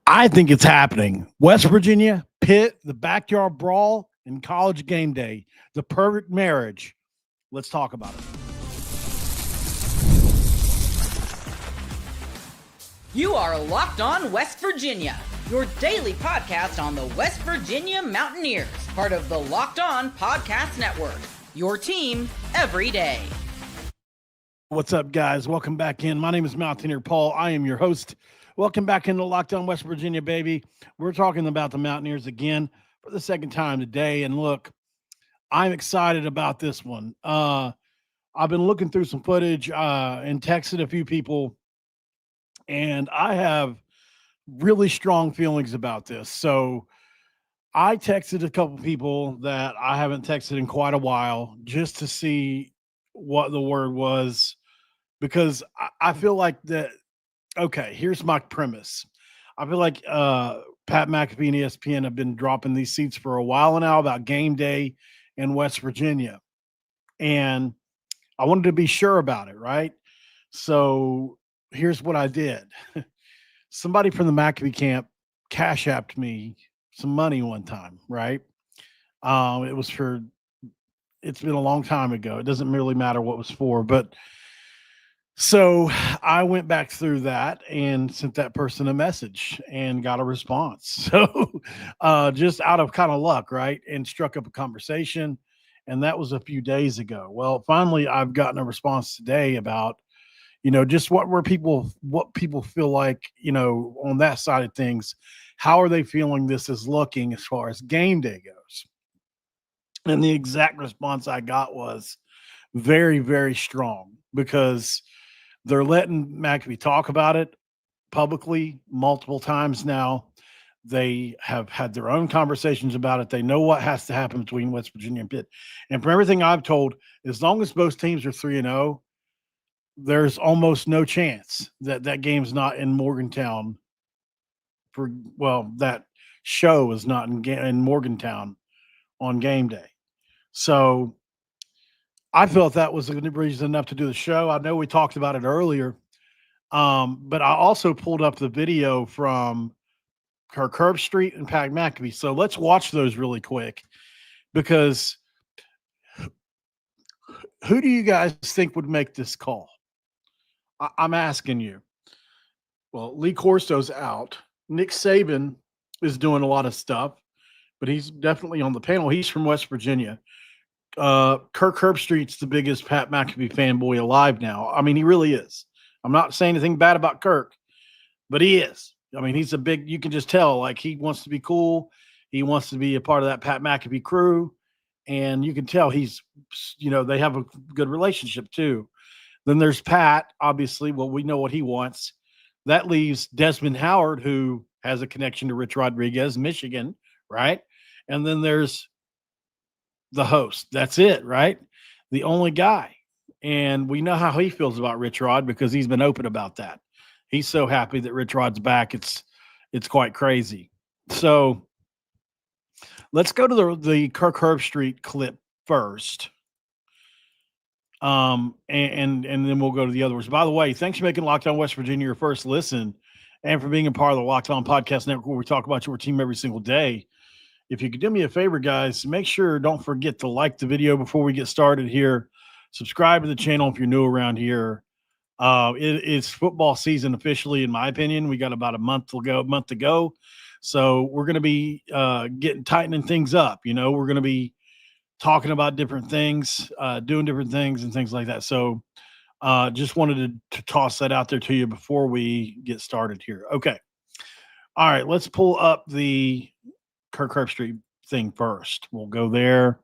I think it's happening. West Virginia, Pitt, the Backyard Brawl, and College Game Day. The perfect marriage. Let's talk about it. You are Locked On West Virginia, your daily podcast on the West Virginia Mountaineers, part of the Locked On Podcast Network, your team every day. What's up, guys? Welcome back in. My name is Mountaineer Paul. I am your host. Welcome back into Locked On West Virginia, baby. We're talking about the Mountaineers again for the second time today. And look, I'm excited about this one. I've been looking through some footage and texted a few people, and I have really strong feelings about this. So I texted a couple people that I haven't texted in quite a while just to see what the word was, because I feel like that. Okay, here's my premise. I feel like Pat McAfee and ESPN have been dropping these seats for a while now about game day in West Virginia. And I wanted to be sure about it, right? So here's what I did. Somebody from the McAfee camp cash apped me some money one time, right? It's been a long time ago. It doesn't really matter what it was for, but so I went back through that and sent that person a message and got a response. So just out of kind of luck, right? And struck up a conversation. And that was a few days ago. Well, finally, I've gotten a response today about, just what people feel like, on that side of things. How are they feeling this is looking as far as game day goes? And the exact response I got was very, very strong, because they're letting McAfee talk about it publicly multiple times now. They have had their own conversations about it. They know what has to happen between West Virginia and Pitt. And from everything I've told, as long as both teams are 3-0, there's almost no chance that that game's not in Morgantown. That show is not in Morgantown on game day. So I felt that was a good reason enough to do the show. I know we talked about it earlier, but I also pulled up the video from Curb Street and Pat McAfee. So let's watch those really quick, because who do you guys think would make this call? I'm asking you. Well, Lee Corso's out. Nick Saban is doing a lot of stuff, but he's definitely on the panel. He's from West Virginia. Kirk Herbstreit's the biggest Pat McAfee fanboy alive now. I mean, he really is. I'm not saying anything bad about Kirk, but he is. I mean, you can just tell, like, he wants to be cool. He wants to be a part of that Pat McAfee crew. And you can tell they have a good relationship too. Then there's Pat, obviously. Well, we know what he wants. That leaves Desmond Howard, who has a connection to Rich Rodriguez, Michigan, right? And then there's the host. That's it, right? The only guy. And we know how he feels about Rich Rod, because he's been open about that. He's so happy that Rich Rod's back. It's quite crazy. So let's go to the Kirk Herbstreit clip first. And then we'll go to the other ones. By the way, thanks for making Locked On West Virginia your first listen, and for being a part of the Locked On Podcast Network, where we talk about your team every single day. If you could do me a favor, guys, don't forget to like the video before we get started here. Subscribe to the channel if you're new around here. It's football season officially, in my opinion. We got about a month to go. So we're going to be tightening things up. We're going to be talking about different things, doing different things and things like that. So just wanted to toss that out there to you before we get started here. Okay. All right, let's pull up the Kirk Herbstreit thing first. We'll go there.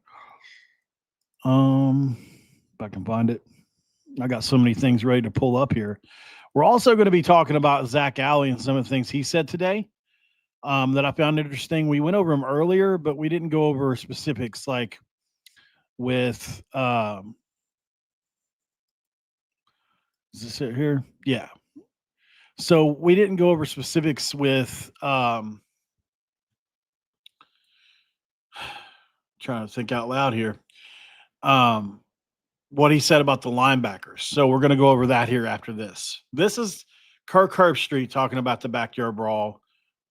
If I can find it. I got so many things ready to pull up here. We're also going to be talking about Zach Alley and some of the things he said today that I found interesting. We went over them earlier, but we didn't go over specifics, like with is this it here? Yeah. So we didn't go over specifics with trying to think out loud here. What he said about the linebackers. So we're going to go over that here after this. This is Kirk Herbstreit talking about the Backyard Brawl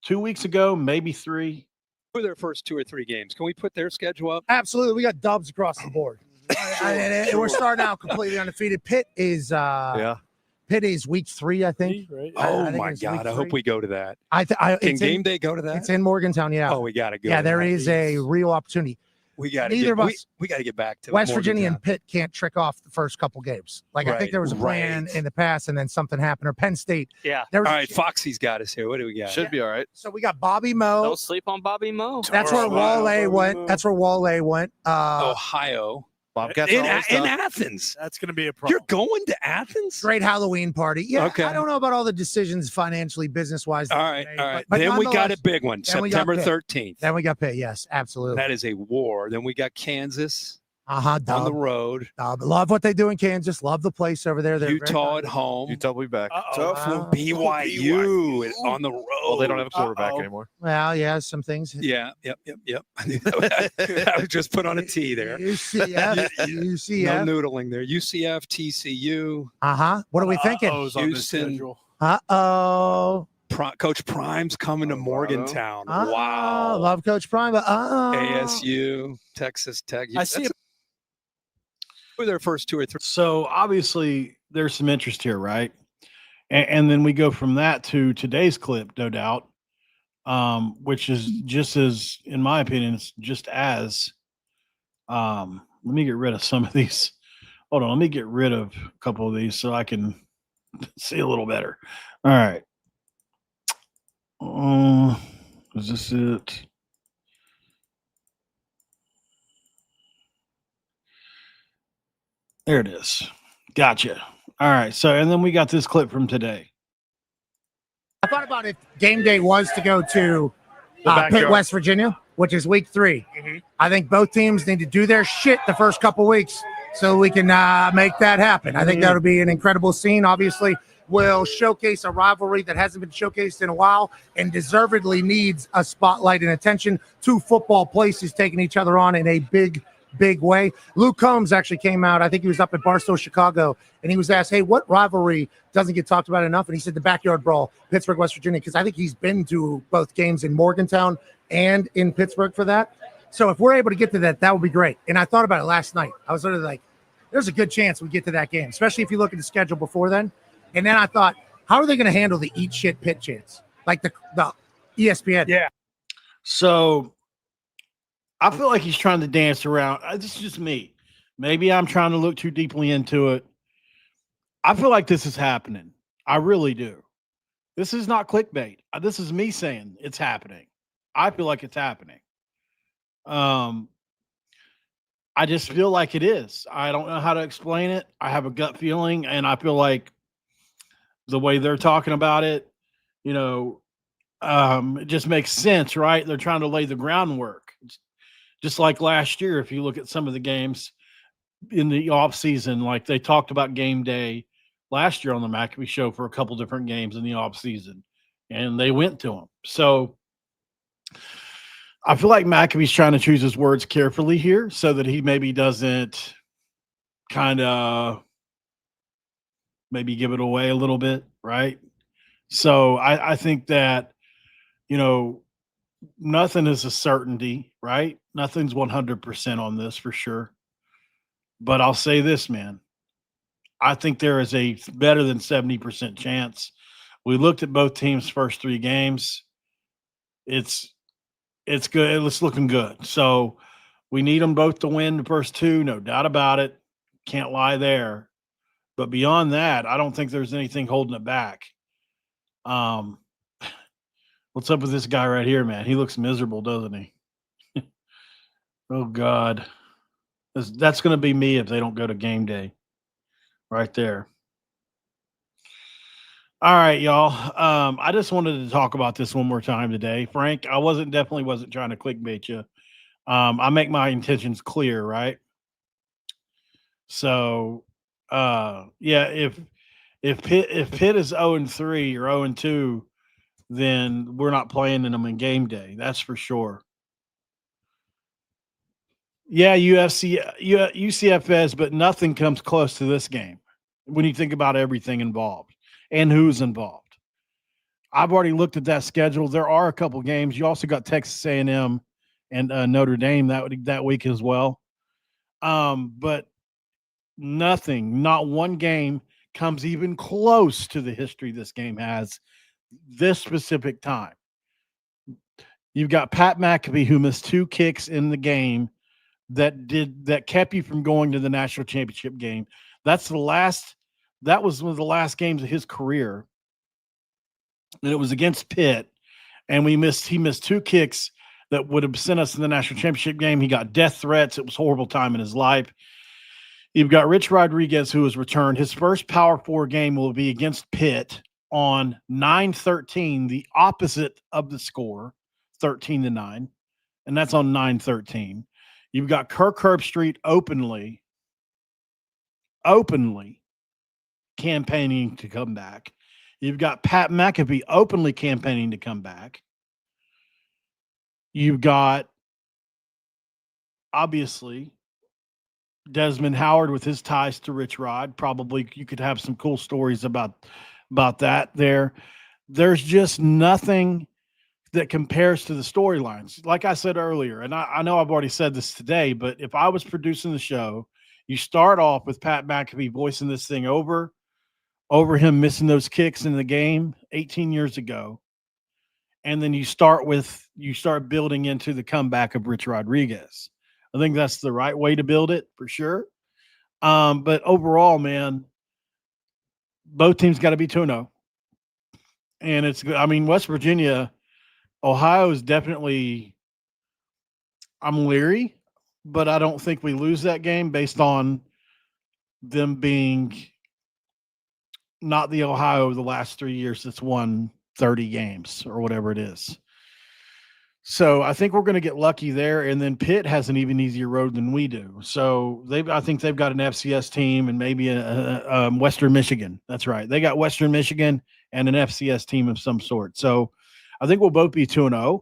2 weeks ago, maybe 3. For their first 2 or 3 games. Can we put their schedule up? Absolutely. We got dubs across the board. We're starting out completely undefeated. Pitt is week 3, I think. Right? Oh, my God. I hope we go to that. Can Game Day go to that? It's in Morgantown, yeah. Oh, we got to go. Yeah, there is a real opportunity. We got to get back to West Virginia and Pitt can't trick off the first couple games. I think there was a plan in the past, and then something happened. Or Penn State. Yeah. All right, Foxy's got us here. What do we got? Should be all right. So we got Bobby Moe. Don't sleep on Bobby Moe. That's where Wale went. That's where Wale went. Ohio. Bobcats in Athens. That's going to be a problem. You're going to Athens? Great Halloween party. Yeah, Okay. I don't know about all the decisions financially, business-wise. All right. Then we got a big one, September 13th. Then we got Pitt. Yes, absolutely. That is a war. Then we got Kansas on the road. Love what they do in Kansas. Love the place over there. They're Utah at home. Utah will be back. Tough one. BYU on the road. Well, they don't have a quarterback anymore. Well, yeah, some things. Yeah. Yep. I was just put on a T there. UCF. No noodling there. UCF, TCU. What are we thinking? Houston. Coach Prime's coming to Morgantown. Wow. Love Coach Prime. ASU, Texas Tech. I see it. For their first 2 or 3. So obviously there's some interest here, right? And then we go from that to today's clip, no doubt, which is just as, in my opinion, it's just as. Let me get rid of some of these. Hold on, let me get rid of a couple of these so I can see a little better. All right. Is this it? There it is. Gotcha. All right. So, and then we got this clip from today. I thought about if game day was to go to Pitt, West Virginia, which is week 3. I think both teams need to do their shit the first couple weeks so we can make that happen. I think that would be an incredible scene. Obviously, will showcase a rivalry that hasn't been showcased in a while and deservedly needs a spotlight and attention. 2 football places taking each other on in a big way. Luke Combs actually came out. I think he was up at Barstow, Chicago, and he was asked, hey, what rivalry doesn't get talked about enough? And he said the Backyard Brawl, Pittsburgh, West Virginia, because I think he's been to both games in Morgantown and in Pittsburgh for that. So if we're able to get to that, that would be great. And I thought about it last night. I was sort of like, there's a good chance we get to that game, especially if you look at the schedule before then. And then I thought, how are they going to handle the eat shit Pitt chance? Like the ESPN. Yeah. So I feel like he's trying to dance around. This is just me. Maybe I'm trying to look too deeply into it. I feel like this is happening. I really do. This is not clickbait. This is me saying it's happening. I feel like it's happening. I just feel like it is. I don't know how to explain it. I have a gut feeling, and I feel like the way they're talking about it, it just makes sense, right? They're trying to lay the groundwork. Just like last year, if you look at some of the games in the off season, like they talked about game day last year on the McAfee show for a couple different games in the off season, and they went to them. So I feel like McAfee's trying to choose his words carefully here so that he maybe doesn't kind of maybe give it away a little bit, right? So I think that, nothing is a certainty, right? Nothing's 100% on this for sure. But I'll say this, man. I think there is a better than 70% chance. We looked at both teams' first 3 games. It's good. It's looking good. So we need them both to win the first 2, no doubt about it. Can't lie there. But beyond that, I don't think there's anything holding it back. What's up with this guy right here, man? He looks miserable, doesn't he? Oh, God. That's going to be me if they don't go to game day. Right there. All right, y'all. I just wanted to talk about this one more time today. Frank, I definitely wasn't trying to clickbait you. I make my intentions clear, right? So, if Pitt is 0-3 or 0-2, then we're not playing them in game day. That's for sure. Yeah, UCF is, but nothing comes close to this game when you think about everything involved and who's involved. I've already looked at that schedule. There are a couple games. You also got Texas A&M and Notre Dame that week as well. But not one game comes even close to the history this game has this specific time. You've got Pat McAfee, who missed 2 kicks in the game that kept you from going to the national championship game. That was one of the last games of his career. And it was against Pitt. And he missed 2 kicks that would have sent us to the national championship game. He got death threats. It was a horrible time in his life. You've got Rich Rodriguez, who has returned. His first Power 4 game will be against Pitt on 9-13, the opposite of the score, 13-9. And that's on 9-13. You've got Kirk Herbstreit openly campaigning to come back. You've got Pat McAfee openly campaigning to come back. You've got, obviously, Desmond Howard with his ties to Rich Rod. Probably you could have some cool stories about that there. There's just nothing that compares to the storylines. Like I said earlier, and I know I've already said this today, but if I was producing the show, you start off with Pat McAfee voicing this thing over him missing those kicks in the game 18 years ago. And then you start building into the comeback of Rich Rodriguez. I think that's the right way to build it for sure. But overall, man, both teams got to be 2-0. And West Virginia, Ohio is definitely, I'm leery, but I don't think we lose that game based on them being not the Ohio of the last 3 years that's won 30 games or whatever it is. So I think we're going to get lucky there. And then Pitt has an even easier road than we do. So I think they've got an FCS team and maybe a Western Michigan. That's right. They got Western Michigan and an FCS team of some sort. So I think we'll both be 2-0.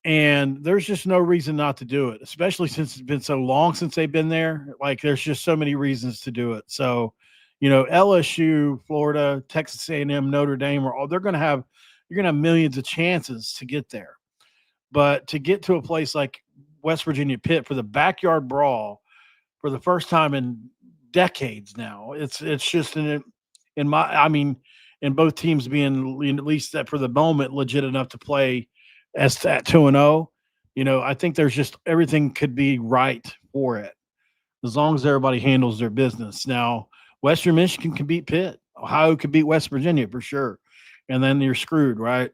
And there's just no reason not to do it, especially since it's been so long since they've been there. Like, there's just so many reasons to do it. So, LSU, Florida, Texas A&M, Notre Dame, you're going to have millions of chances to get there. But to get to a place like West Virginia Pitt for the Backyard Brawl for the first time in decades now, it's just in both teams being at least that for the moment legit enough to play as at 2-0. I think there's just everything could be right for it as long as everybody handles their business. Now, Western Michigan can beat Pitt. Ohio can beat West Virginia for sure. And then you're screwed, right?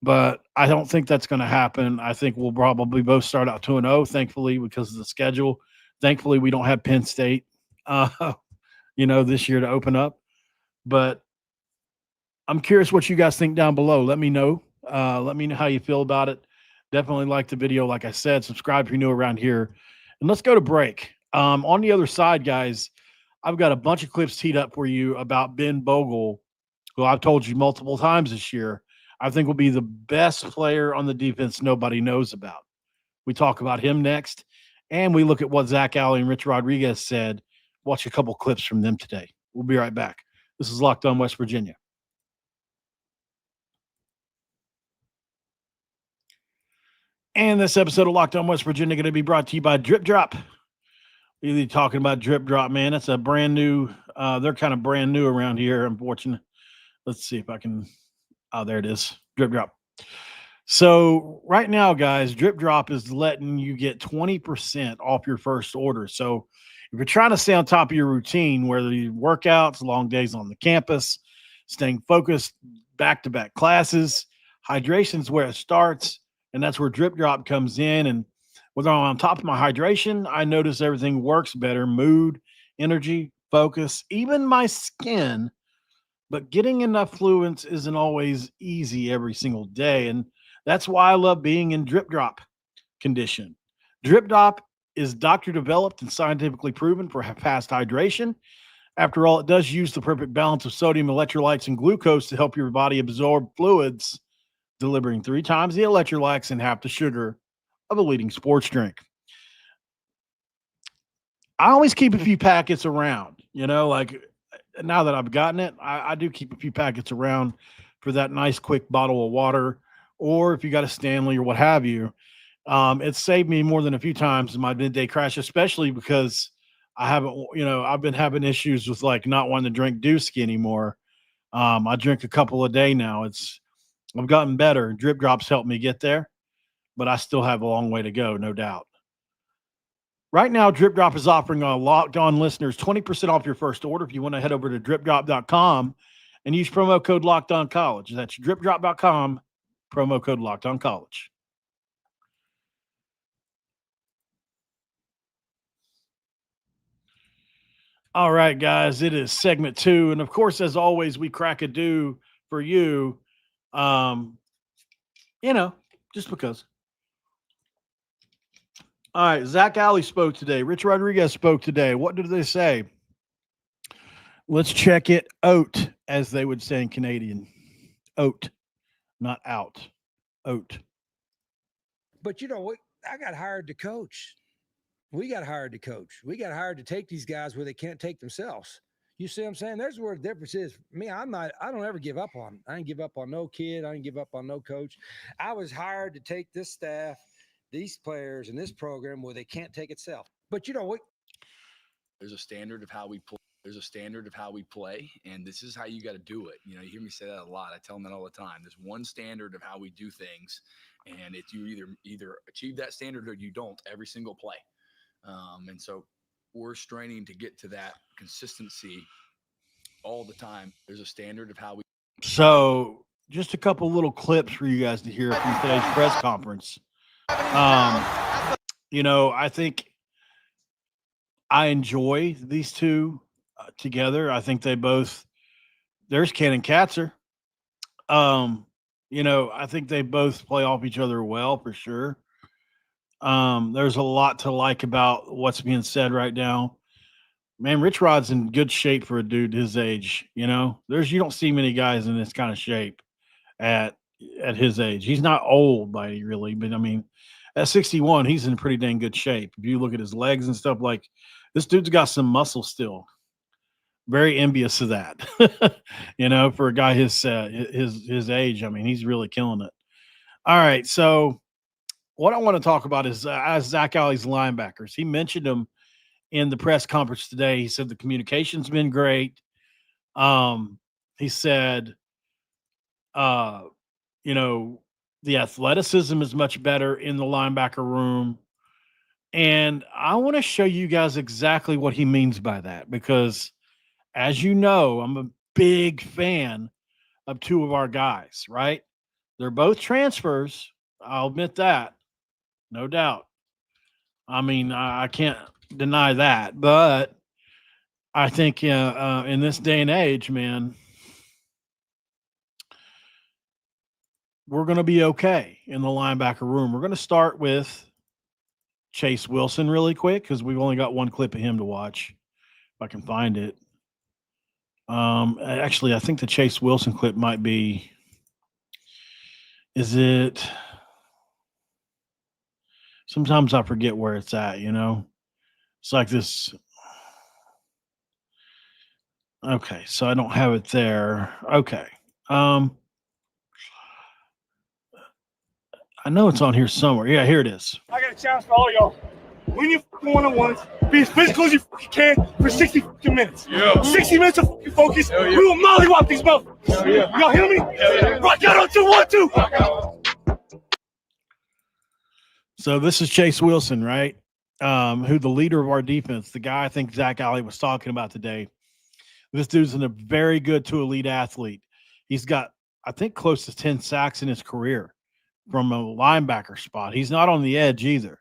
But I don't think that's going to happen. I think we'll probably both start out 2-0, thankfully, because of the schedule. Thankfully, we don't have Penn State, this year to open up. But I'm curious what you guys think down below. Let me know. Let me know how you feel about it. Definitely like the video. Like I said, subscribe if you're new around here. And let's go to break. On the other side, guys, I've got a bunch of clips teed up for you about Ben Bogle, who I've told you multiple times this year I think will be the best player on the defense nobody knows about. We talk about him next, and we look at what Zach Alley and Rich Rodriguez said. Watch a couple clips from them today. We'll be right back. This is Locked On West Virginia. And this episode of Locked On West Virginia going to be brought to you by Drip Drop. Really talking about Drip Drop, man. It's a brand new, they're kind of brand new around here, unfortunately. Let's see if I can, there it is, Drip Drop. So right now, guys, Drip Drop is letting you get 20% off your first order. So if you're trying to stay on top of your routine, whether you workouts, long days on the campus, staying focused, back-to-back classes, hydration's where it starts, and that's where Drip Drop comes in. And when I'm on top of my hydration, I notice everything works better, mood, energy, focus, even my skin. But getting enough fluids isn't always easy every single day, and that's why I love being in Drip Drop condition. Drip Drop is doctor-developed and scientifically proven for fast hydration. After all, it does use the perfect balance of sodium, electrolytes, and glucose to help your body absorb fluids, delivering 3 times the electrolytes and half the sugar of a leading sports drink. I always keep a few packets around, like now that I've gotten it, I do keep a few packets around for that nice quick bottle of water, or if you got a Stanley or what have you. It's saved me more than a few times in my midday crash, especially because I've been having issues with like not wanting to drink Dusky anymore. I drink a couple a day now. I've gotten better. Drip drops help me get there, but I still have a long way to go, no doubt. Right now, Drip Drop is offering our Locked On listeners 20% off your first order. If you want to head over to dripdrop.com and use promo code Locked On College. That's dripdrop.com, promo code Locked On College. All right, guys, it is segment 2. And of course, as always, we crack a do for you. Just because. All right, Zach Alley spoke today. Rich Rodriguez spoke today. What did they say? Let's check it out, as they would say in Canadian. Out, not out. Out. But you know what? I got hired to coach. We got hired to coach. We got hired to take these guys where they can't take themselves. You see what I'm saying? There's where the difference is. Me, I don't ever give up on. I ain't give up on no kid. I ain't give up on no coach. I was hired to take this staff, these players, and this program where they can't take itself. But you know what? There's a standard of how we play. There's a standard of how we play, and this is how you got to do it. You know, you hear me say that a lot. I tell them that all the time. There's one standard of how we do things, and it's you either achieve that standard or you don't every single play. And so we're straining to get to that consistency all the time. There's a standard of how we. So just a couple little clips for you guys to hear from today's press conference. I think I enjoy these two together. I think there's Ken and Katzer. I think they both play off each other well for sure. There's a lot to like about what's being said right now. Man, Rich Rod's in good shape for a dude his age. You don't see many guys in this kind of shape at his age. He's not old by any really, but I mean, at 61, he's in pretty dang good shape. If you look at his legs and stuff, like this dude's got some muscle still. Very envious of that, for a guy his age. I mean, he's really killing it. All right, so what I want to talk about is Zach Alley's linebackers. He mentioned them in the press conference today. He said the communication's been great. He said, the athleticism is much better in the linebacker room. And I want to show you guys exactly what he means by that, because as you know, I'm a big fan of two of our guys, right? They're both transfers. I'll admit that. No doubt. I mean, I can't deny that, but I think in this day and age, man, we're going to be okay in the linebacker room. We're going to start with Chase Wilson really quick because we've only got one clip of him to watch. If I can find it. Actually, I think the Chase Wilson clip might be. Is it? Sometimes I forget where it's at. It's like this. Okay, so I don't have it there. Okay. I know it's on here somewhere. Yeah, here it is. I got a challenge for all y'all. Win your one-on-ones. Be as physical as you can for 60 minutes. Yeah. 60 minutes of focus. Yeah. We will mollywop these motherfuckers. Yeah. Y'all hear me? Yeah. Rock out on 2, 1, 2. So this is Chase Wilson, right? Who the leader of our defense, the guy I think Zach Alley was talking about today. This dude's a very good to elite athlete. He's got, I think, close to 10 sacks in his career from a linebacker spot. He's not on the edge either.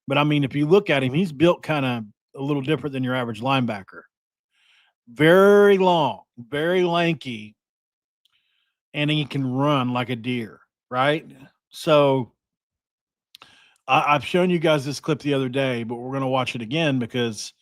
But, I mean, if you look at him, he's built kind of a little different than your average linebacker. Very long, very lanky, and he can run like a deer, right? So I've shown you guys this clip the other day, but we're going to watch it again because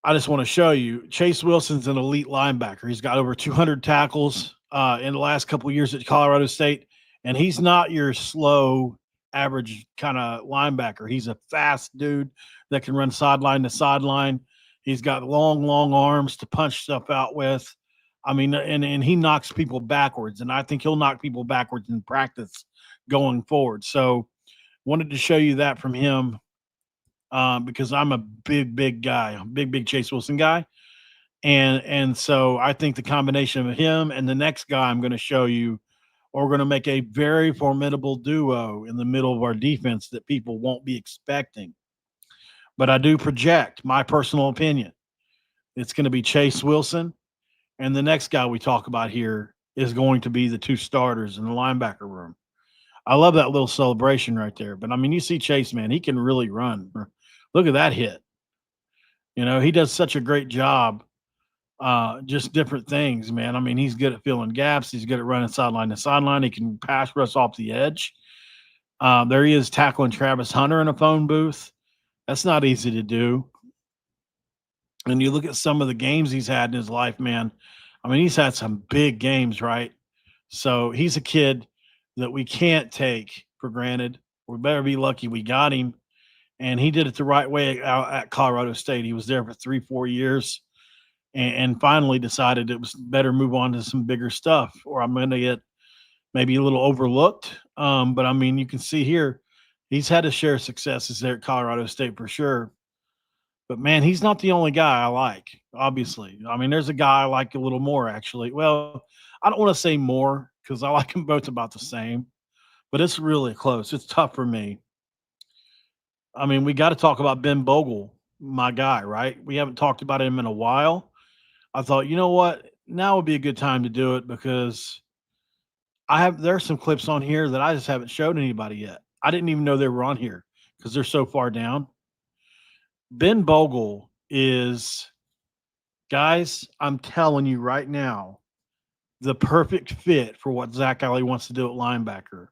I just want to show you. Chase Wilson's an elite linebacker. He's got over 200 tackles in the last couple of years at Colorado State, and he's not your slow average kind of linebacker. He's a fast dude that can run sideline to sideline. He's got long arms to punch stuff out with. I mean, and he knocks people backwards, and I think he'll knock people backwards in practice going forward. So wanted to show you that from him because I'm a big guy, big Chase Wilson guy. And so I think the combination of him and the next guy I'm going to show you are going to make a very formidable duo in the middle of our defense that people won't be expecting. But I do project my personal opinion. It's going to be Chase Wilson, and the next guy we talk about here is going to be the two starters in the linebacker room. I love that little celebration right there. But, I mean, you see Chase, man, he can really run. Look at that hit. You know, he does such a great job. Just different things, man. I mean, he's good at filling gaps. He's good at running sideline to sideline. He can pass rush off the edge. There he is tackling Travis Hunter in a phone booth. That's not easy to do. And you look at some of the games he's had in his life, man. I mean, he's had some big games, right? So he's a kid that we can't take for granted. We better be lucky we got him. And he did it the right way out at Colorado State. He was there for 3-4 years. And finally decided it was better move on to some bigger stuff, or I'm going to get maybe a little overlooked. But, I mean, you can see here he's had to share successes there at Colorado State for sure. But, man, he's not the only guy I like, obviously. I mean, there's a guy I like a little more, actually. Well, I don't want to say more because I like them both about the same. But it's really close. It's tough for me. I mean, we got to talk about Ben Bogle, my guy, right? We haven't talked about him in a while. I thought, you know what? Now would be a good time to do it because there's some clips on here that I just haven't showed anybody yet. I didn't even know they were on here because they're so far down. Ben Bogle is, guys, I'm telling you right now, the perfect fit for what Zach Alley wants to do at linebacker.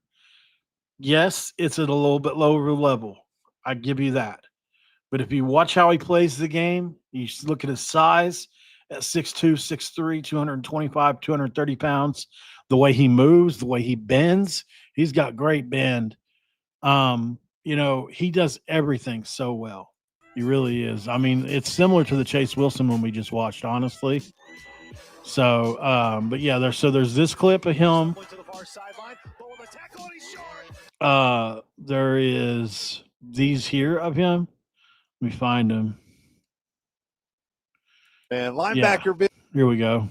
Yes, it's at a little bit lower level. I give you that. But if you watch how he plays the game, you look at his size, at 6'2", 6'3", 225, 230 pounds, the way he moves, the way he bends, he's got great bend. You know, he does everything so well. He really is. I mean, it's similar to the Chase Wilson one we just watched, honestly. So, but yeah, there's this clip of him. There is these here of him. Let me find him. And linebacker. Yeah. Here we go.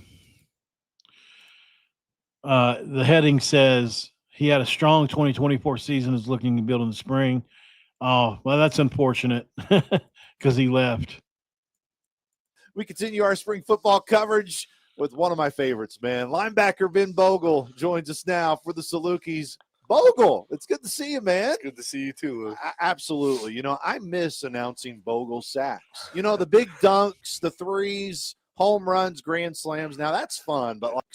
The heading says he had a strong 2024 season, is looking to build in the spring. Oh, well, that's unfortunate because he left. We continue our spring football coverage with one of my favorites, man. Linebacker Ben Bogle joins us now for the Salukis. Bogle, it's good to see you, man. It's good to see you too, Luke. Absolutely. You know, I miss announcing Bogle sacks. You know, the big dunks, the threes, home runs, grand slams. Now that's fun, but like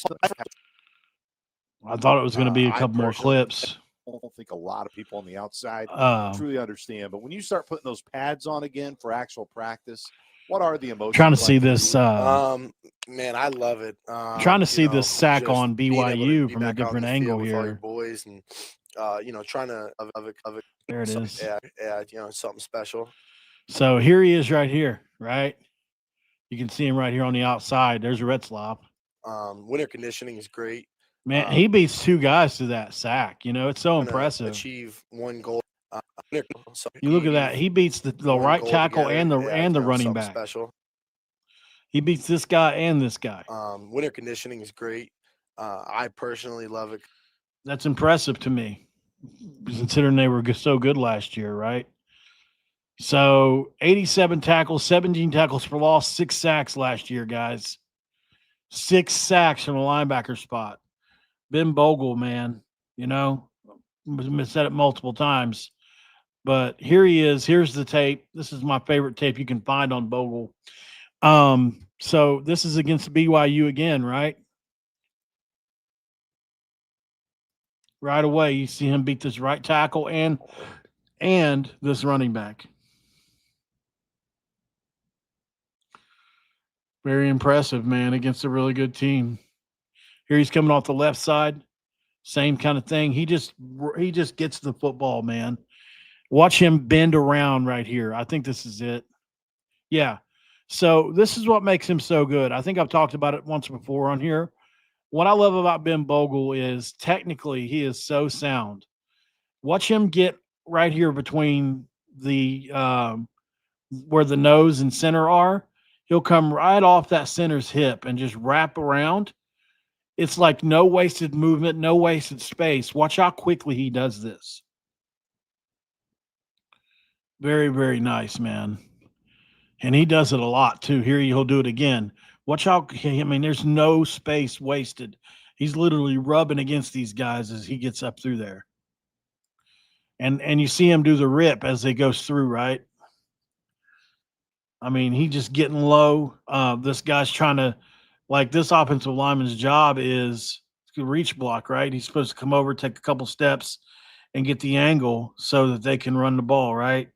I thought it was going to be a couple more clips. I don't think a lot of people on the outside truly understand. But when you start putting those pads on again for actual practice, what are the emotions? Trying to see this. Man, I love it. Trying to see this sack on BYU from a different angle here. With all your boys and you know, trying to there it is. Yeah, you know, something special. So here he is, right here, right. You can see him right here on the outside. There's Retzlaff. Winter conditioning is great. Man, he beats two guys to that sack. You know, it's so impressive. Achieve one goal. So you look at that. He beats the right tackle and the running back. Special. He beats this guy and this guy. Winter conditioning is great. I personally love it. That's impressive to me, considering they were so good last year, right? So 87 tackles, 17 tackles for loss, 6 sacks last year, guys. 6 sacks from a linebacker spot. Ben Bogle, man, you know, I've said it multiple times. But here he is. Here's the tape. This is my favorite tape you can find on Bogle. So this is against BYU again, right? Right away, you see him beat this right tackle and this running back. Very impressive, man, against a really good team. Here he's coming off the left side. Same kind of thing. He just gets the football, man. Watch him bend around right here. I think this is it. Yeah. So this is what makes him so good. I think I've talked about it once before on here. What I love about Ben Bogle is technically he is so sound. Watch him get right here between the where the nose and center are. He'll come right off that center's hip and just wrap around. It's like no wasted movement, no wasted space. Watch how quickly he does this. Very, very nice, man. And he does it a lot too. Here he'll do it again. Watch how, I mean, there's no space wasted. He's literally rubbing against these guys as he gets up through there. And you see him do the rip as he goes through, right? I mean, he just getting low. This guy's trying to, like, this offensive lineman's job is to reach block, right? He's supposed to come over, take a couple steps, and get the angle so that they can run the ball, right?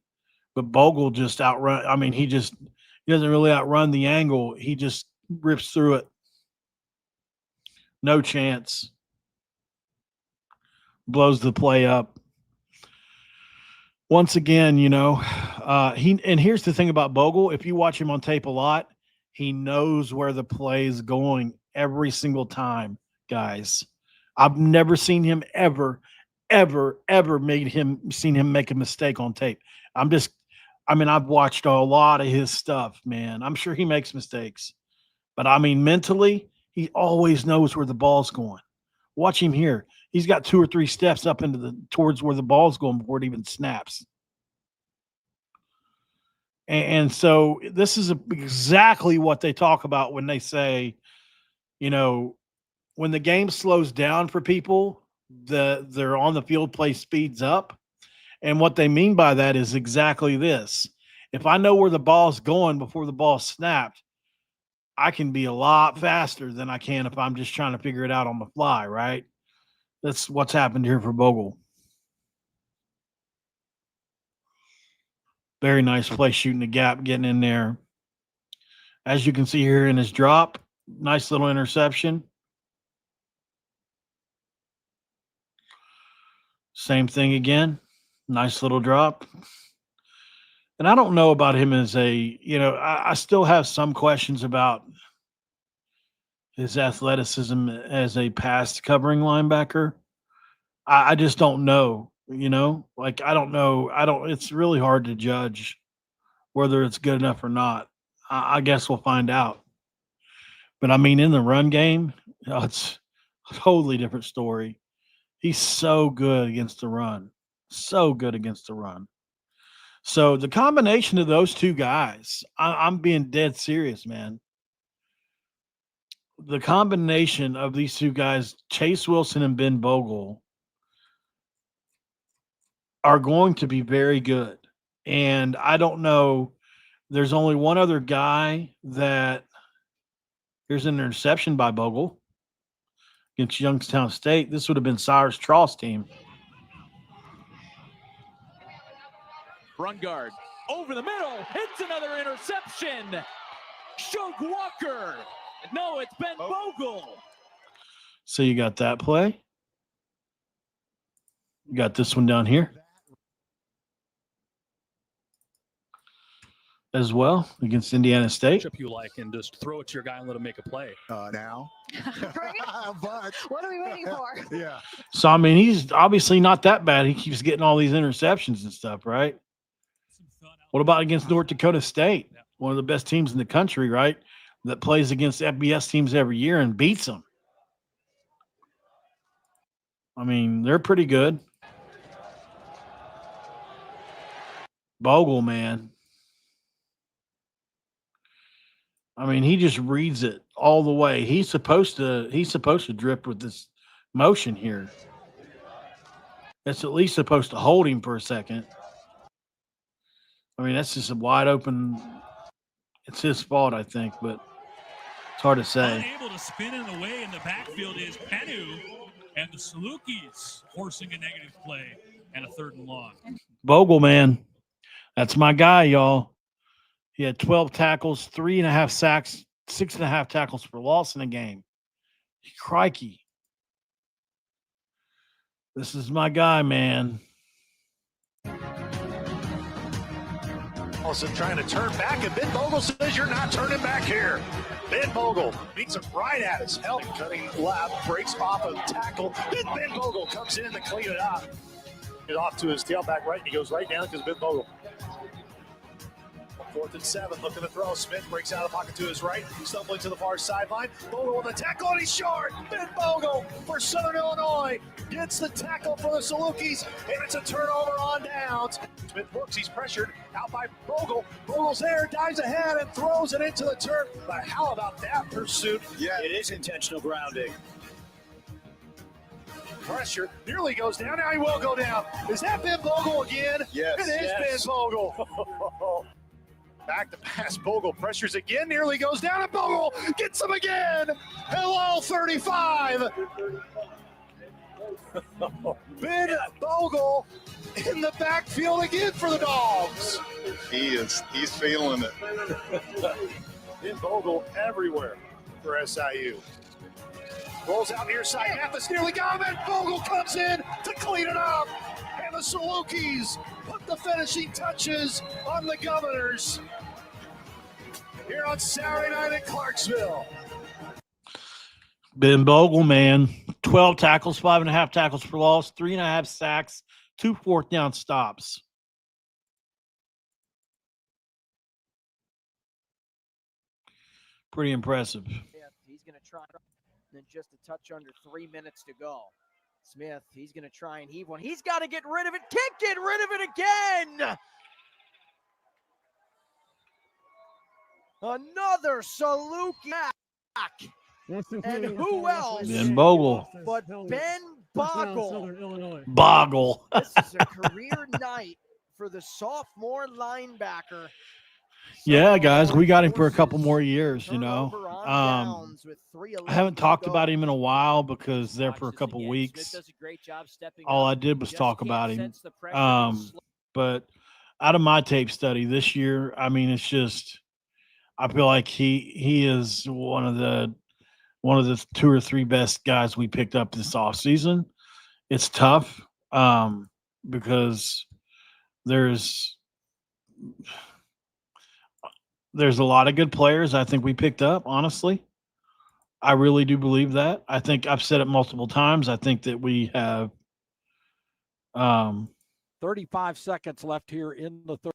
But Bogle just outrun. I mean, he doesn't really outrun the angle. He just rips through it. No chance. Blows the play up. Once again, and here's the thing about Bogle. If you watch him on tape a lot, he knows where the play is going every single time, guys. I've never seen him ever seen him make a mistake on tape. I've watched a lot of his stuff, man. I'm sure he makes mistakes. But, I mean, mentally, he always knows where the ball's going. Watch him here. He's got 2 or 3 steps up towards where the ball's going before it even snaps. And so this is exactly what they talk about when they say, when the game slows down for people, their on the field play speeds up. And what they mean by that is exactly this. If I know where the ball's going before the ball snapped, I can be a lot faster than I can if I'm just trying to figure it out on the fly, right? That's what's happened here for Bogle. Very nice play shooting the gap, getting in there. As you can see here in his drop, nice little interception. Same thing again. Nice little drop. And I don't know about him as I still have some questions about his athleticism as a pass covering linebacker. I just don't know, I don't know. It's really hard to judge whether it's good enough or not. I guess we'll find out. But I mean, in the run game, it's a totally different story. He's so good against the run. So good against the run. So the combination of those two guys, I'm being dead serious, man. The combination of these two guys, Chase Wilson and Ben Bogle, are going to be very good. And I don't know. There's only one other guy that here's an interception by Bogle against Youngstown State. This would have been Cyrus Tross' team. Run guard over the middle, hits another interception. Shug Walker. No, it's Ben Bogle. So you got that play. You got this one down here as well against Indiana State. You like and just throw it to your guy and let him make a play. Now. But what are we waiting for? Yeah. So, I mean, he's obviously not that bad. He keeps getting all these interceptions and stuff, right? What about against North Dakota State? One of the best teams in the country, right? That plays against FBS teams every year and beats them. I mean, they're pretty good. Bogle, man. I mean, he just reads it all the way. He's supposed to drift with this motion here. That's at least supposed to hold him for a second. I mean, that's just a wide open. It's his fault, I think, but it's hard to say. Unable to spin in the way in the backfield is Penu, and the Salukis forcing a negative play and a 3rd and long. Bogle, man. That's my guy, y'all. He had 12 tackles, 3.5 sacks, 6.5 tackles for loss in a game. Crikey. This is my guy, man. Allison trying to turn back, and Ben Bogle says you're not turning back here. Ben Bogle beats him right at his help. Cutting left, breaks off a tackle. Then Ben Bogle comes in to clean it up. Get off to his tailback right, and he goes right down because Ben Bogle. 4th and 7, looking to throw. Smith breaks out of the pocket to his right, stumbling to the far sideline. Bogle with a tackle, and he's short. Ben Bogle for Southern Illinois gets the tackle for the Salukis, and it's a turnover on downs. Smith looks, he's pressured out by Bogle. Bogle's there, dives ahead, and throws it into the turf. But how about that pursuit? Yeah, it is intentional grounding. Pressure nearly goes down. Now he will go down. Is that Ben Bogle again? Yes. It is Ben Bogle. Back to pass. Bogle pressures again, nearly goes down, and Bogle gets him again. Hello, 35. Ben Bogle in the backfield again for the Dogs. He's feeling it. Ben Bogle everywhere for SIU. Rolls out near side. Mathis nearly got him, and Bogle comes in to clean it up. And the Salukis put the finishing touches on the Governors here on Saturday night in Clarksville. Ben Bogle, man, 12 tackles, 5.5 tackles for loss, 3.5 sacks, 2 fourth down stops. Pretty impressive. He's going to try, then just a touch under 3 minutes to go. Smith, he's going to try and heave one. He's got to get rid of it. Can't get rid of it again. Another Saluki back. And who else? Ben Bogle. But Ben Bogle. Bogle. This is a career night for the sophomore linebacker. Yeah, guys, we got him for a couple more years, you know. I haven't talked about him in a while because there for a couple weeks. All I did was talk about him. But out of my tape study this year, I mean, it's just I feel like he is one of the 2 or 3 best guys we picked up this offseason. It's tough because there's a lot of good players I think we picked up, honestly. I really do believe that. I think I've said it multiple times. I think that we have 35 seconds left here in the third.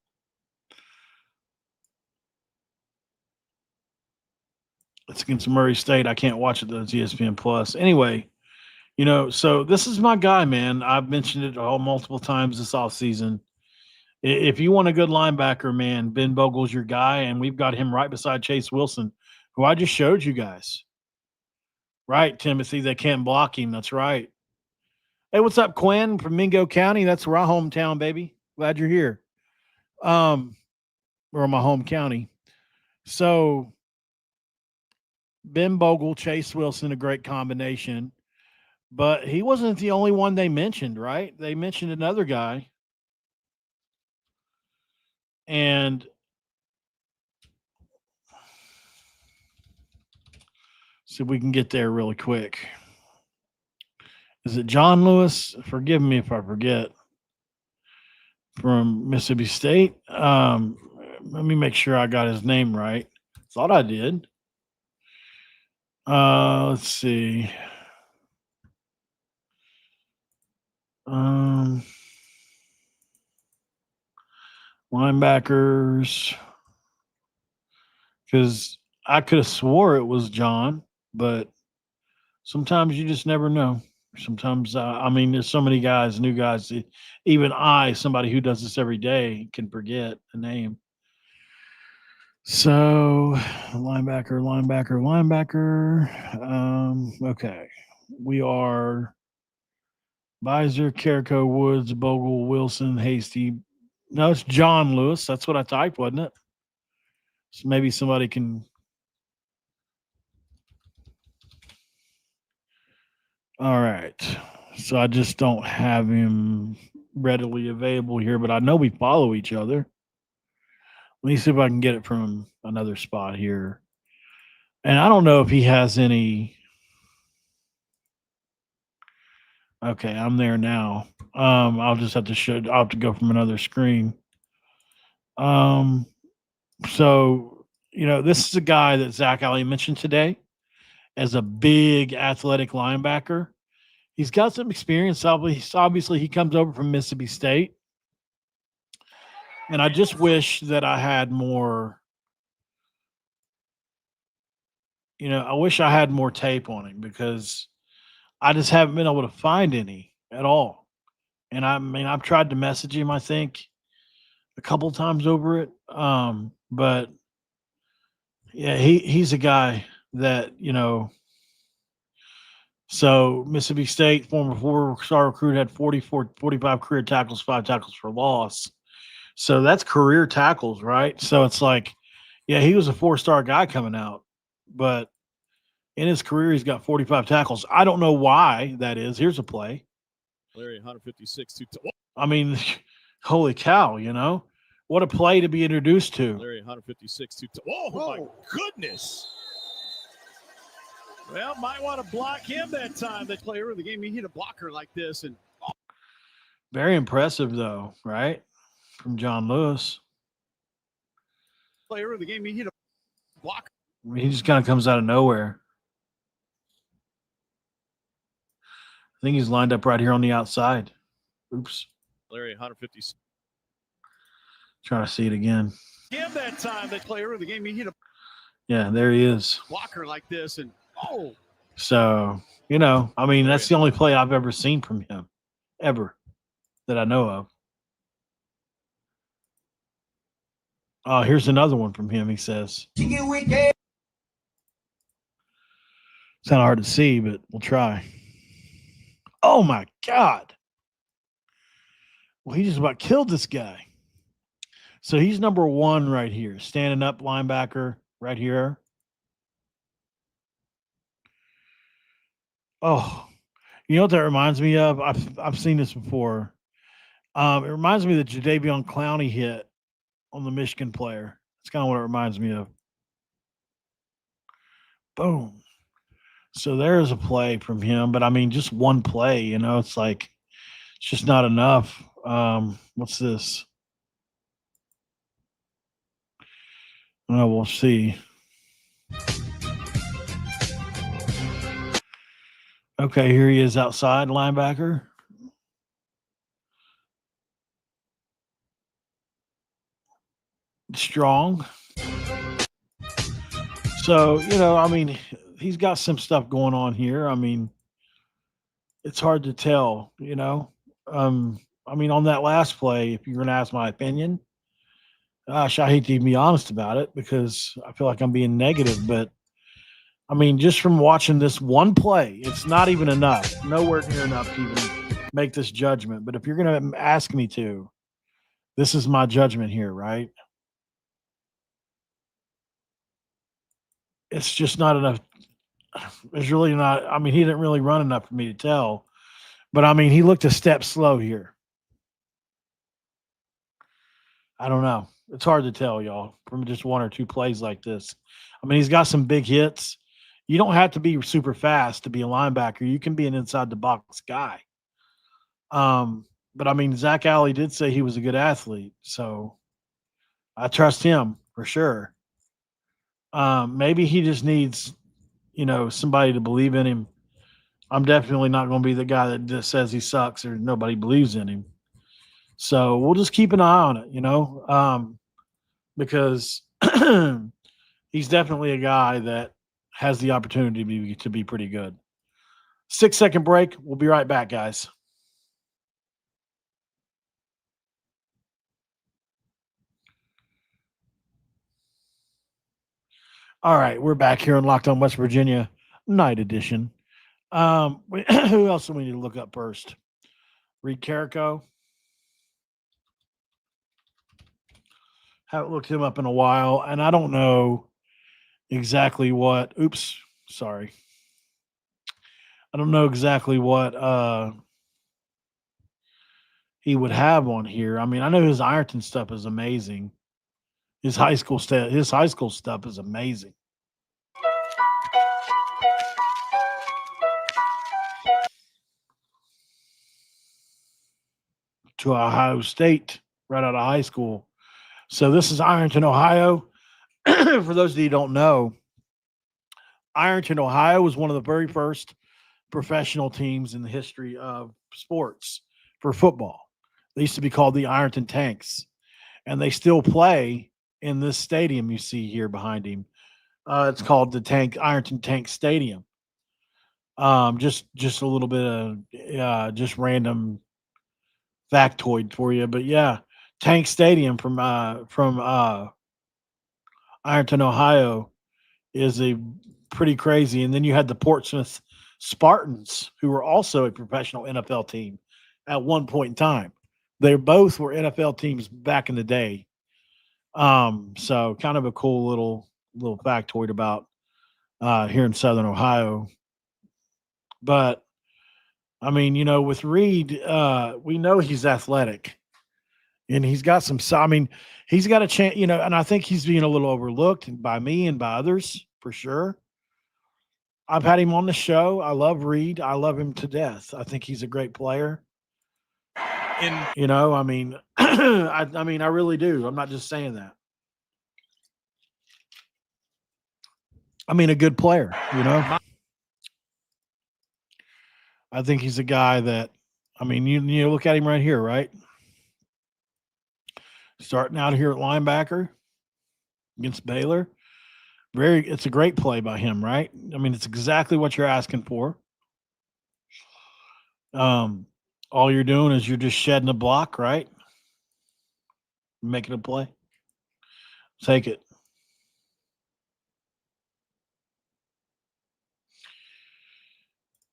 It's against Murray State. I can't watch it though. It's ESPN Plus. Anyway, you know, so this is my guy, man. I've mentioned it multiple times this offseason. If you want a good linebacker, man, Ben Bogle's your guy, and we've got him right beside Chase Wilson, who I just showed you guys. Right, Timothy, they can't block him. That's right. Hey, what's up, Quinn from Mingo County? That's my hometown, baby. Glad you're here. Or my home county. So Ben Bogle, Chase Wilson, a great combination. But he wasn't the only one they mentioned, right? They mentioned another guy. And see if we can get there really quick. Is it John Lewis? Forgive me if I forget. From Mississippi State. Let me make sure I got his name right. Thought I did. Let's see. Linebackers, because I could have swore it was John, but sometimes you just never know. Sometimes, I mean, there's so many guys, new guys, even somebody who does this every day, can forget the name. So, linebacker. Okay. We are Beiser, Carrico, Woods, Bogle, Wilson, Hasty. No, it's John Lewis. That's what I typed, wasn't it? So maybe somebody can. All right. So I just don't have him readily available here, but I know we follow each other. Let me see if I can get it from another spot here. And I don't know if he has any. Okay, I'm there now. I'll just have to I'll have to go from another screen. So, this is a guy that Zach Alley mentioned today as a big athletic linebacker. He's got some experience. Obviously, he comes over from Mississippi State. And I just wish that I had more, I wish I had more tape on him because I just haven't been able to find any at all. And I've tried to message him, I think, a couple times over it. But yeah, he's a guy that, so Mississippi State, former 4-star recruit, had 45 career tackles, 5 tackles for loss. So that's career tackles, right? So it's like, yeah, he was a 4-star guy coming out, but in his career, he's got 45 tackles. I don't know why that is. Here's a play. Larry, 156. I mean, holy cow, what a play to be introduced to. Larry, 156. Oh, my goodness. Well, might want to block him that time. That player of the game, he hit a blocker like this. And very impressive, though, right? From John Lewis. Player of the game, he hit a blocker. He just kind of comes out of nowhere. I think he's lined up right here on the outside. Oops. Larry, 156. Trying to see it again. Him that time, that player of the game, he hit a Yeah, there he is. blocker like this. And so, that's the only play I've ever seen from him, ever, that I know of. Oh, here's another one from him, he says. It's kind of hard to see, but we'll try. Oh, my God. Well, he just about killed this guy. So he's number 1 right here, standing up linebacker right here. Oh, you know what that reminds me of? I've seen this before. It reminds me of the Jadeveon Clowney hit on the Michigan player. That's kind of what it reminds me of. Boom. So there's a play from him, but just one play, it's like, it's just not enough. What's this? Oh, we'll see. Okay, here he is outside linebacker. Strong. So, he's got some stuff going on here. It's hard to tell, on that last play, if you're going to ask my opinion, gosh, I hate to even be honest about it because I feel like I'm being negative, but just from watching this one play, it's not even enough, nowhere near enough to even make this judgment. But if you're going to ask me to, this is my judgment here, right? It's just not enough. It's really not. He didn't really run enough for me to tell. But, he looked a step slow here. I don't know. It's hard to tell, y'all, from just one or two plays like this. He's got some big hits. You don't have to be super fast to be a linebacker. You can be an inside-the-box guy. But, Zach Alley did say he was a good athlete. So, I trust him for sure. Maybe he just needs, somebody to believe in him. I'm definitely not going to be the guy that just says he sucks or nobody believes in him. So we'll just keep an eye on it, because he's definitely a guy that has the opportunity to be pretty good. 6-second break. We'll be right back, guys. All right, we're back here on Locked On West Virginia, night edition. Who else do we need to look up first? Reed Carrico. Haven't looked him up in a while, and I don't know exactly what. Oops, sorry. I don't know exactly what he would have on here. I know his Ironton stuff is amazing. His high school stuff is amazing. To Ohio State, right out of high school. So this is Ironton, Ohio. For those of you who don't know, Ironton, Ohio was one of the very first professional teams in the history of sports for football. They used to be called the Ironton Tanks, and they still play in this stadium you see here behind him. It's called the Ironton Tank Stadium. Just a little bit of just random factoid for you, but yeah, Tank Stadium from Ironton, Ohio, is a pretty crazy. And then you had the Portsmouth Spartans, who were also a professional NFL team at one point in time. They both were NFL teams back in the day. So kind of a cool little factoid about here in Southern Ohio. But I mean, you know, with Reed, we know he's athletic, and he's got some. I mean, he's got a chance, you know, and I think he's being a little overlooked by me and by others for sure. I've had him on the show. I love Reed. I love him to death. I think he's a great player. And you know, I mean, I mean, I really do. I'm not just saying that. I mean, a good player, you know. I think he's a guy that, I mean, you look at him right here, right? Starting out here at linebacker against Baylor. It's a great play by him, right? I mean, it's exactly what you're asking for. All you're doing is you're just shedding a block, right? Making a play. Take it.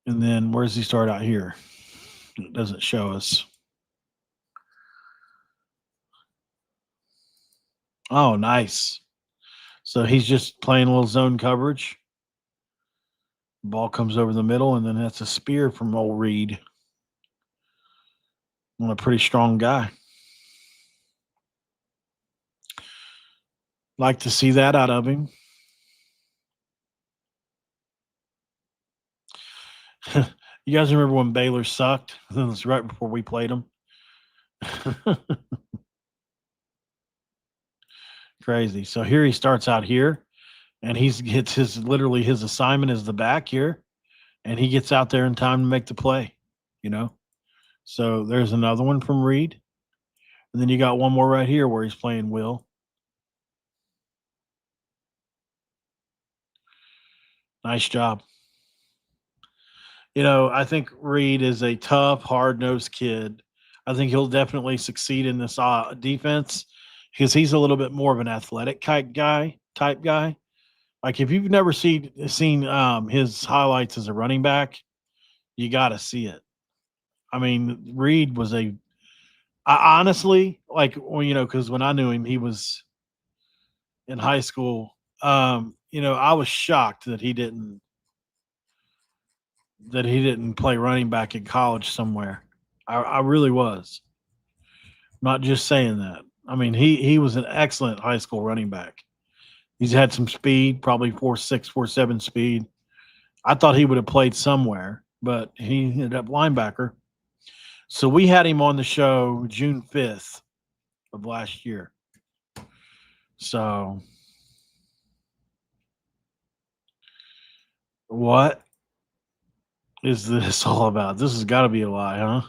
And then where does he start out here? It doesn't show us. Oh, nice. So he's just playing a little zone coverage. Ball comes over the middle, and then that's a spear from old Reed. A pretty strong guy. Like to see that out of him. You guys remember when Baylor sucked? It was right before we played them. Crazy. So here he starts out here, and hits his assignment is the back here, and he gets out there in time to make the play, you know. So there's another one from Reed. And then you got one more right here where he's playing Will. Nice job. You know, I think Reed is a tough, hard-nosed kid. I think he'll definitely succeed in this defense because he's a little bit more of an athletic type guy. Like if you've never seen his highlights as a running back, you got to see it. I mean, Reed was I honestly, like, well, you know, because when I knew him, he was in high school. You know, I was shocked that he didn't play running back in college somewhere. I really was. Not just saying that. I mean, he was an excellent high school running back. He's had some speed, probably 4.6, 4.7 speed. I thought he would have played somewhere, but he ended up linebacker. So we had him on the show June 5th of last year. So what is this all about? This has got to be a lie, huh?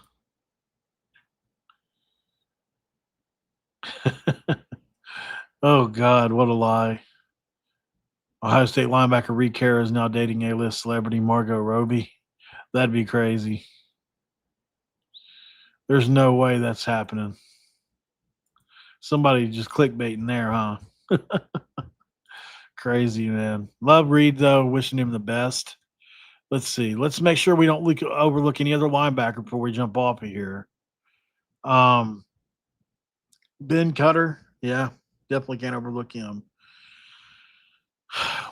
Oh, God, what a lie. Ohio State linebacker Reed Carroll is now dating A-list celebrity Margot Robbie. That'd be crazy. There's no way that's happening. Somebody just clickbaiting there, huh? Crazy, man. Love Reed, though. Wishing him the best. Let's see. Let's make sure we don't overlook any other linebacker before we jump off of here. Ben Cutter. Yeah, definitely can't overlook him.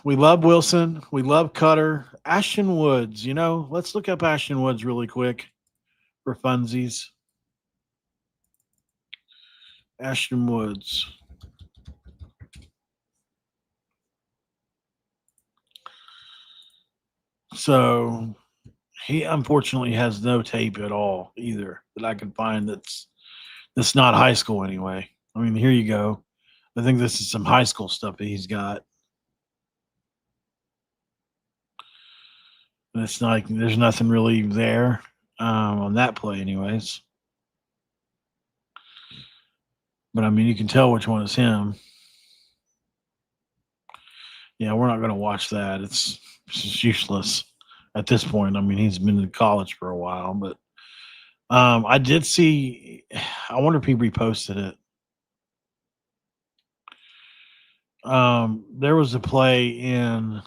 We love Wilson. We love Cutter. Ashton Woods. You know, let's look up Ashton Woods really quick for funsies. Ashton Woods. So he unfortunately has no tape at all either that I can find that's not high school anyway. I mean, here you go. I think this is some high school stuff that he's got. And it's not like there's nothing really there on that play, anyways. But I mean, you can tell which one is him. Yeah, we're not going to watch that. It's just useless at this point. I mean, he's been in college for a while, but I did see. I wonder if he reposted it. There was a play in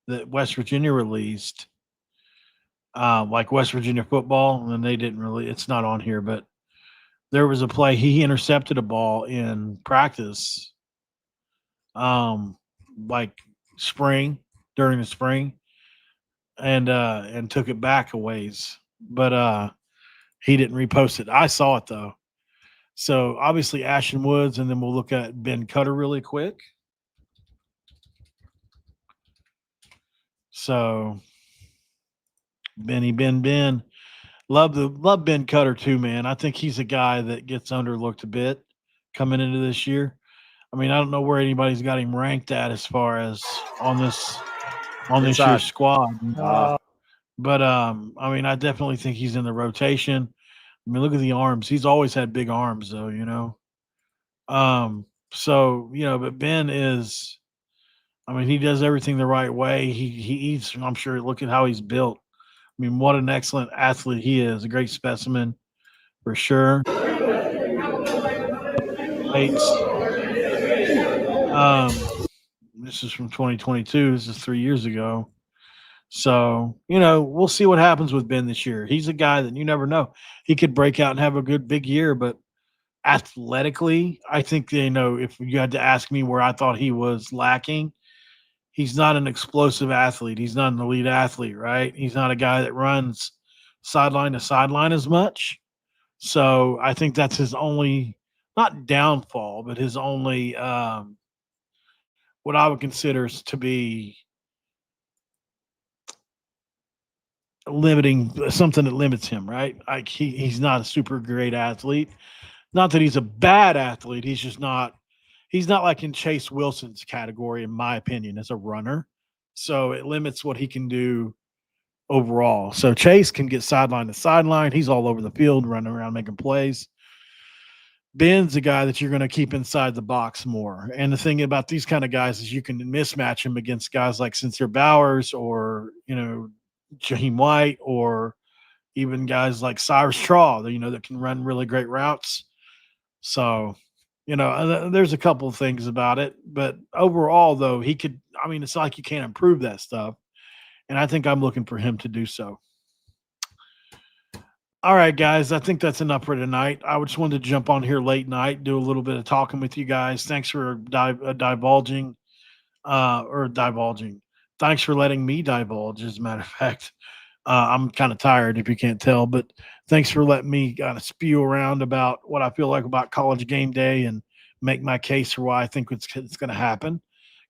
that West Virginia released, like West Virginia football, and then they didn't really. It's not on here, but there was a play. He intercepted a ball in practice, like during the spring, and took it back a ways, but he didn't repost it. I saw it though. So obviously Ashton Woods, and then we'll look at Ben Cutter really quick. So Ben. Love Ben Cutter too, man. I think he's a guy that gets underlooked a bit coming into this year. I mean, I don't know where anybody's got him ranked at as far as on this year's squad. But I mean, I definitely think he's in the rotation. I mean, look at the arms. He's always had big arms, though, you know. So, you know, but Ben is, I mean, he does everything the right way. He eats, I'm sure, look at how he's built. I mean, what an excellent athlete he is. A great specimen for sure. This is from 2022. This is 3 years ago. So, you know, we'll see what happens with Ben this year. He's a guy that you never know. He could break out and have a good big year, but athletically, I think, you know, if you had to ask me where I thought he was lacking, he's not an explosive athlete. He's not an elite athlete, right? He's not a guy that runs sideline to sideline as much. So I think that's his only, not downfall, but his only, what I would consider to be limiting, something that limits him, right? Like he's not a super great athlete. Not that he's a bad athlete. He's just not, he's not like in Chase Wilson's category, in my opinion, as a runner. So it limits what he can do overall. So Chase can get sideline to sideline. He's all over the field, running around, making plays. Ben's a guy that you're going to keep inside the box more. And the thing about these kind of guys is you can mismatch him against guys like Sincere Bowers or, you know, Jaheim White, or even guys like Cyrus Traw, you know, that can run really great routes. So, you know, there's a couple of things about it, but overall, though, he could, I mean, it's not like you can't improve that stuff. And I think I'm looking for him to do so. All right, guys, I think that's enough for tonight. I just wanted to jump on here late night, do a little bit of talking with you guys. Thanks for divulging. Thanks for letting me divulge, as a matter of fact. I'm kind of tired, if you can't tell, but thanks for letting me kind of spew around about what I feel like about College Game Day and make my case for why I think it's going to happen,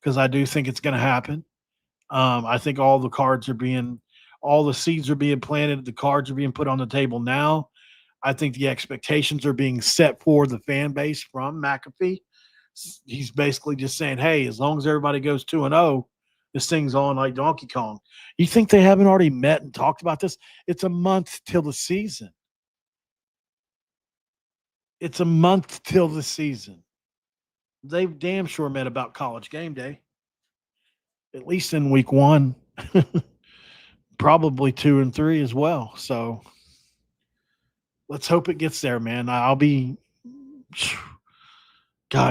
because I do think it's going to happen. I think all the seeds are being planted. The cards are being put on the table now. I think the expectations are being set for the fan base from McAfee. He's basically just saying, hey, as long as everybody goes 2-0, this thing's on like Donkey Kong. You think they haven't already met and talked about this? It's a month till the season. They've damn sure met about College Game Day, at least in week 1. Probably 2 and 3 as well. So let's hope it gets there, man. God,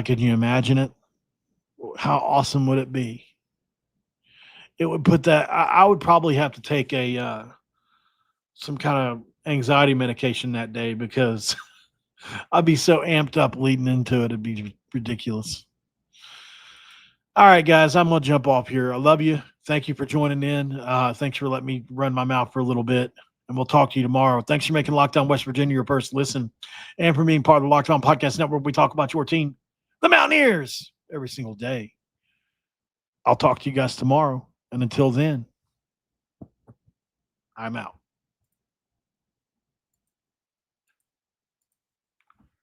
can you imagine it? How awesome would it be? It would put that, I would probably have to take some kind of anxiety medication that day, because I'd be so amped up leading into it. It'd be ridiculous. All right, guys, I'm going to jump off here. I love you. Thank you for joining in. Thanks for letting me run my mouth for a little bit, and we'll talk to you tomorrow. Thanks for making Lockdown West Virginia your first listen, and for being part of the Lockdown Podcast Network. We talk about your team, the Mountaineers, every single day. I'll talk to you guys tomorrow, and until then, I'm out.